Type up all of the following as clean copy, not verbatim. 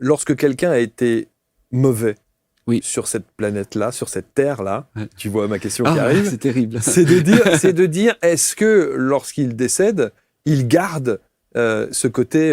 lorsque quelqu'un a été mauvais Oui. sur cette planète-là, sur cette terre-là, Ouais. tu vois ma question qui Ah, arrive, c'est terrible. c'est de dire, est-ce que lorsqu'il décède, il garde ce côté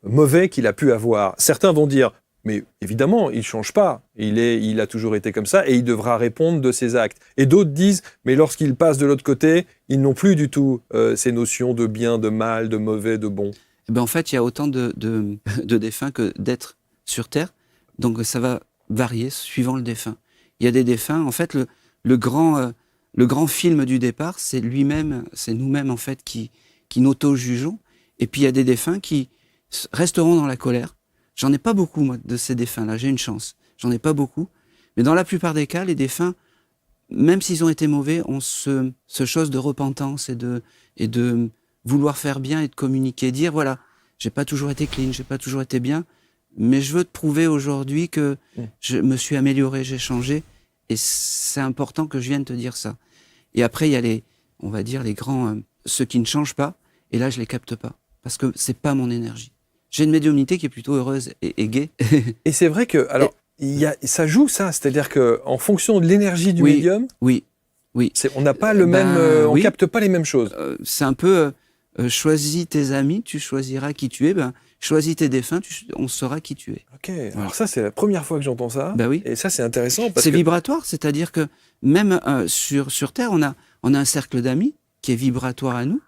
mauvais qu'il a pu avoir? Certains vont dire, mais évidemment, il ne change pas, il a toujours été comme ça et il devra répondre de ses actes. Et d'autres disent, mais lorsqu'il passe de l'autre côté, ils n'ont plus du tout ces notions de bien, de mal, de mauvais, de bon. Eh ben, en fait, il y a autant de défunts que d'êtres sur Terre. Donc, ça va varier suivant le défunt. Il y a des défunts, en fait, le grand film du départ, c'est lui-même, c'est nous-mêmes, en fait, qui n'auto-jugeons. Et puis, il y a des défunts qui resteront dans la colère. J'en ai pas beaucoup, moi, de ces défunts-là. J'ai une chance. J'en ai pas beaucoup. Mais dans la plupart des cas, les défunts, même s'ils ont été mauvais, ont ce chose de repentance et de vouloir faire bien et de communiquer, dire voilà, j'ai pas toujours été clean, j'ai pas toujours été bien, mais je veux te prouver aujourd'hui que je me suis amélioré, j'ai changé, et c'est important que je vienne te dire ça. Et après, il y a on va dire, les grands, ceux qui ne changent pas, et là, je les capte pas, parce que c'est pas mon énergie. J'ai une médiumnité qui est plutôt heureuse et gaie. Et c'est vrai que, alors, ça joue ça, c'est-à-dire qu'en fonction de l'énergie du médium, oui. on n'a pas le même, on capte pas les mêmes choses. C'est un peu choisis tes amis, tu choisiras qui tu es. Choisis tes défunts, on saura qui tu es. Ok, alors ça c'est la première fois que j'entends ça. Oui. Et ça c'est intéressant parce c'est que vibratoire, c'est-à-dire que même sur Terre, on a un cercle d'amis qui est vibratoire à nous,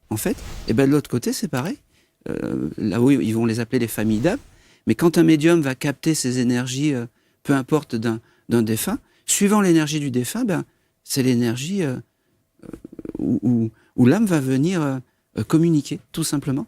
en fait. Et de l'autre côté, c'est pareil. Là où ils vont les appeler les familles d'âmes. Mais quand un médium va capter ces énergies, peu importe d'un défunt, suivant l'énergie du défunt, c'est l'énergie où l'âme va venir communiquer, tout simplement.